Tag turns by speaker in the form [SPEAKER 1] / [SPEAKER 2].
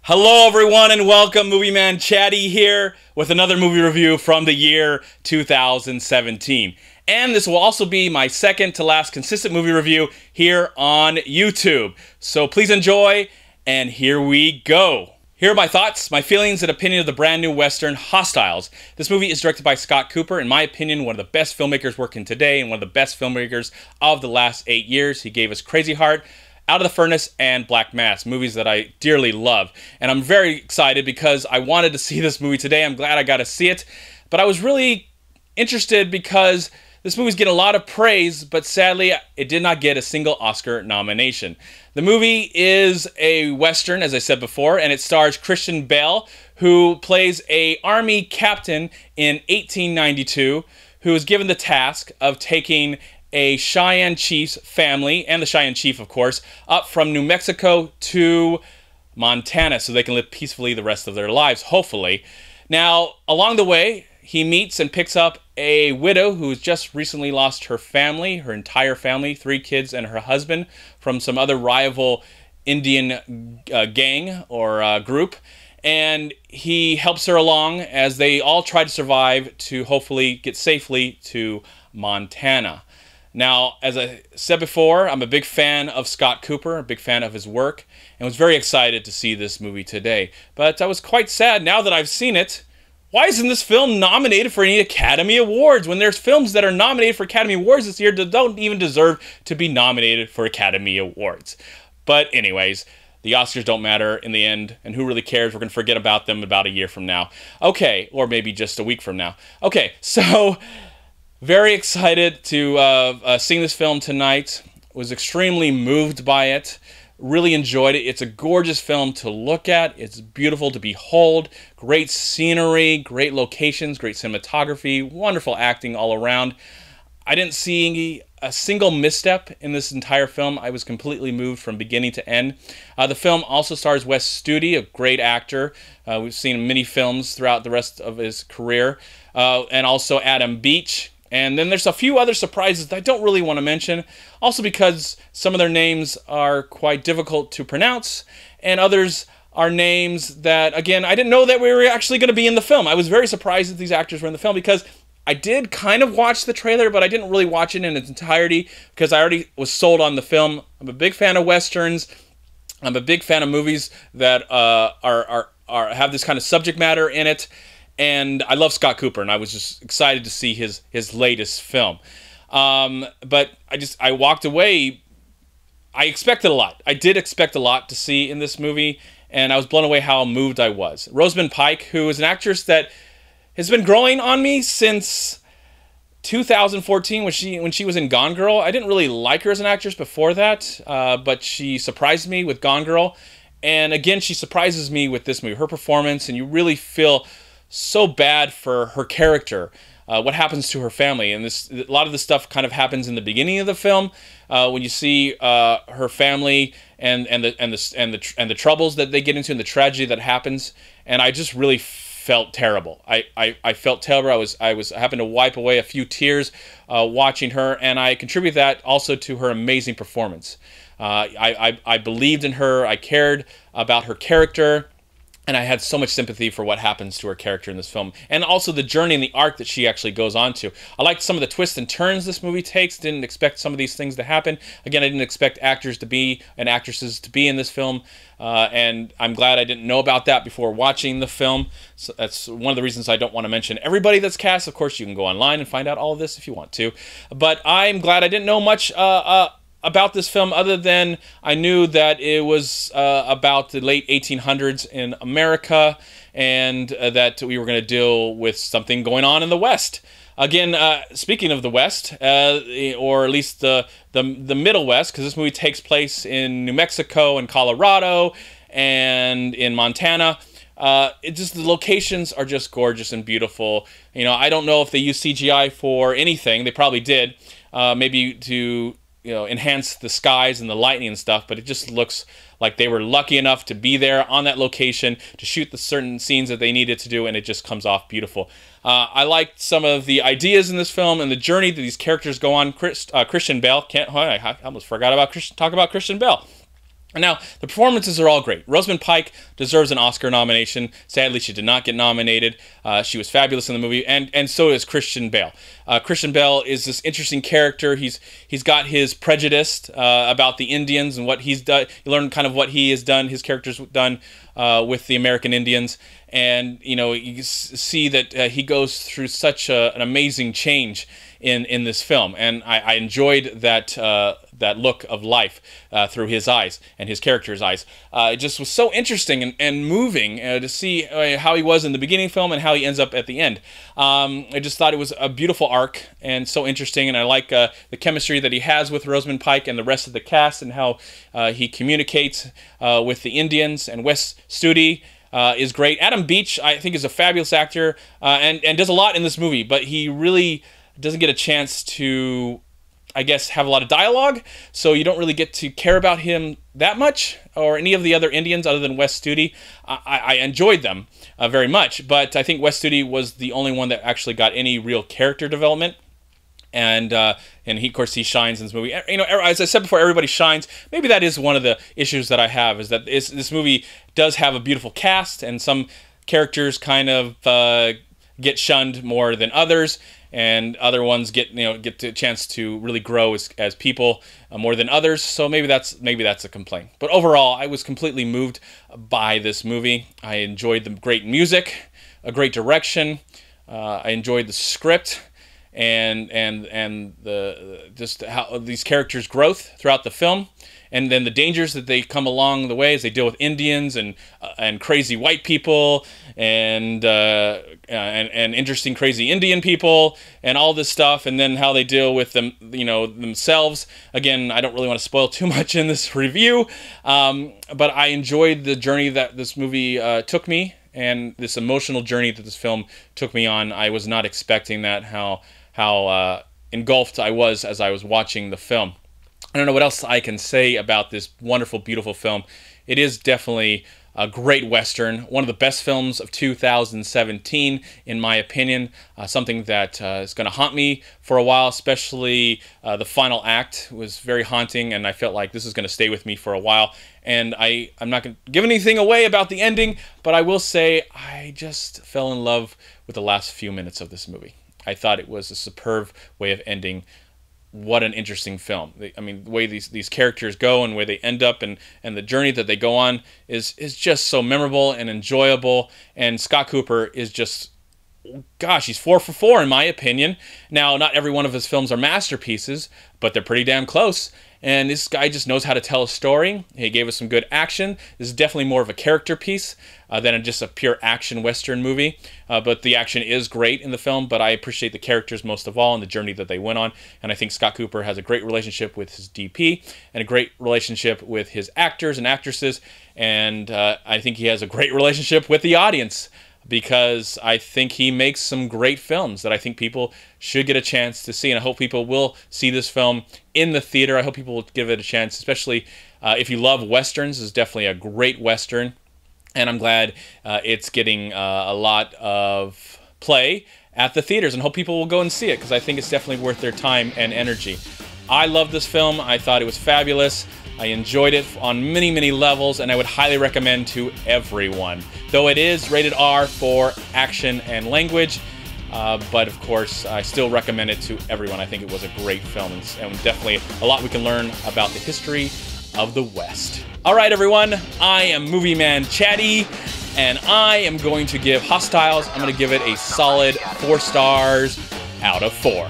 [SPEAKER 1] Hello everyone and welcome, MovieManCHAD here with another movie review from the year 2017. And this will also be my second to last consistent movie review here on YouTube. So please enjoy, and here we go. Here are my thoughts, my feelings, and opinion of the brand new Western Hostiles. This movie is directed by Scott Cooper, in my opinion, one of the best filmmakers working today and one of the best filmmakers of the last 8 years. He gave us Crazy Heart, Out of the Furnace, and Black Mass, movies that I dearly love. And I'm very excited because I wanted to see this movie today. I'm glad I got to see it. But I was really interested because this movie's getting a lot of praise, but sadly, it did not get a single Oscar nomination. The movie is a Western, as I said before, and it stars Christian Bale, who plays an army captain in 1892, who is given the task of taking a Cheyenne chief's family, and the Cheyenne chief, of course, up from New Mexico to Montana so they can live peacefully the rest of their lives, hopefully. Now, along the way, he meets and picks up a widow who's just recently lost her family, her entire family, 3 kids and her husband, from some other rival Indian gang or group. And he helps her along as they all try to survive to hopefully get safely to Montana. Now, as I said before, I'm a big fan of Scott Cooper, a big fan of his work, and was very excited to see this movie today. But I was quite sad now that I've seen it. Why isn't this film nominated for any Academy Awards when there's films that are nominated for Academy Awards this year that don't even deserve to be nominated for Academy Awards? But anyways, the Oscars don't matter in the end, and who really cares? We're going to forget about them about a year from now. Okay, or maybe just a week from now. Okay, so very excited to seeing this film tonight. Was extremely moved by it. Really enjoyed it. It's a gorgeous film to look at. It's beautiful to behold. Great scenery, great locations, great cinematography, wonderful acting all around. I didn't see a single misstep in this entire film. I was completely moved from beginning to end. The film also stars Wes Studi, a great actor. We've seen many films throughout the rest of his career. And also Adam Beach. And then there's a few other surprises that I don't really want to mention, also because some of their names are quite difficult to pronounce, and others are names that, again, I didn't know that we were actually going to be in the film. I was very surprised that these actors were in the film because I did kind of watch the trailer, but I didn't really watch it in its entirety because I already was sold on the film. I'm a big fan of Westerns. I'm a big fan of movies that have this kind of subject matter in it. And I love Scott Cooper, and I was just excited to see his latest film. But I walked away. I expected a lot. I did expect a lot to see in this movie, and I was blown away how moved I was. Rosamund Pike, who is an actress that has been growing on me since 2014 when she was in Gone Girl. I didn't really like her as an actress before that, but she surprised me with Gone Girl. And again, she surprises me with this movie. Her performance, and you really feel so bad for her character, what happens to her family, and a lot of this stuff kind of happens in the beginning of the film when you see her family and the troubles that they get into and the tragedy that happens, and I just really felt terrible. I felt terrible. I happened to wipe away a few tears watching her, and I contribute that also to her amazing performance. I believed in her. I cared about her character. And I had so much sympathy for what happens to her character in this film. And also the journey and the arc that she actually goes on to. I liked some of the twists and turns this movie takes. Didn't expect some of these things to happen. Again, I didn't expect actors to be and actresses to be in this film. And I'm glad I didn't know about that before watching the film. So that's one of the reasons I don't want to mention everybody that's cast. Of course, you can go online and find out all of this if you want to. But I'm glad I didn't know much about this film, other than I knew that it was about the late 1800s in America, and that we were going to deal with something going on in the West. Again, speaking of the West, or at least the Middle West, because this movie takes place in New Mexico and Colorado and in Montana. The locations are just gorgeous and beautiful. You know, I don't know if they use CGI for anything. They probably did, maybe to enhance the skies and the lightning and stuff, but it just looks like they were lucky enough to be there on that location to shoot the certain scenes that they needed to do, and it just comes off beautiful. I liked some of the ideas in this film and the journey that these characters go on. Christian Bale, I almost forgot about talk about Christian Bale. Now, the performances are all great. Rosamund Pike deserves an Oscar nomination. Sadly, she did not get nominated. She was fabulous in the movie, and so is Christian Bale. Christian Bale is this interesting character. He's got his prejudice about the Indians and what he's done. You learn kind of what he has done, his character's done with the American Indians. And, you know, you see that he goes through such an amazing change in this film, and I enjoyed that look of life through his eyes and his character's eyes. It just was so interesting and moving to see how he was in the beginning film and how he ends up at the end. I just thought it was a beautiful arc and so interesting, and I like the chemistry that he has with Rosamund Pike and the rest of the cast, and how he communicates with the Indians. And Wes Studi is great. Adam Beach, I think, is a fabulous actor and does a lot in this movie, but he really doesn't get a chance to, I guess, have a lot of dialogue, so you don't really get to care about him that much, or any of the other Indians other than Wes Studi. I enjoyed them very much, but I think Wes Studi was the only one that actually got any real character development. And he, of course, he shines in this movie. You know, as I said before, everybody shines. Maybe that is one of the issues that I have, is that this movie does have a beautiful cast, and some characters kind of get shunned more than others, and other ones get the chance to really grow as people more than others. So maybe that's a complaint. But overall, I was completely moved by this movie. I enjoyed the great music, a great direction. I enjoyed the script, and the just how these characters' growth throughout the film, and then the dangers that they come along the way as they deal with Indians and crazy white people and interesting crazy Indian people and all this stuff, and then how they deal with them, themselves. Again, I don't really want to spoil too much in this review, but I enjoyed the journey that this movie took me, and this emotional journey that this film took me on. I was not expecting that, how engulfed I was as I was watching the film. I don't know what else I can say about this wonderful, beautiful film. It is definitely a great Western, one of the best films of 2017, in my opinion. Something that is going to haunt me for a while, especially the final act was very haunting, and I felt like this is going to stay with me for a while. And I'm not going to give anything away about the ending, but I will say I just fell in love with the last few minutes of this movie. I thought it was a superb way of ending. What an interesting film. I mean, the way these characters go and where they end up, and the journey that they go on is just so memorable and enjoyable. And Scott Cooper is just, gosh, he's 4 for 4 in my opinion. Now, not every one of his films are masterpieces, but they're pretty damn close. And this guy just knows how to tell a story. He gave us some good action. This is definitely more of a character piece than just a pure action Western movie. But the action is great in the film, but I appreciate the characters most of all and the journey that they went on. And I think Scott Cooper has a great relationship with his DP and a great relationship with his actors and actresses. And I think he has a great relationship with the audience, because I think he makes some great films that I think people should get a chance to see. And I hope people will see this film in the theater. I hope people will give it a chance, especially if you love Westerns. It's definitely a great Western. And I'm glad it's getting a lot of play at the theaters, and hope people will go and see it, because I think it's definitely worth their time and energy. I love this film. I thought it was fabulous. I enjoyed it on many, many levels, and I would highly recommend to everyone. Though it is rated R for action and language, but of course, I still recommend it to everyone. I think it was a great film, and definitely a lot we can learn about the history of the West. All right, everyone, I am MovieManCHAD, and I am going to give Hostiles, I'm going to give it a solid 4 stars out of 4.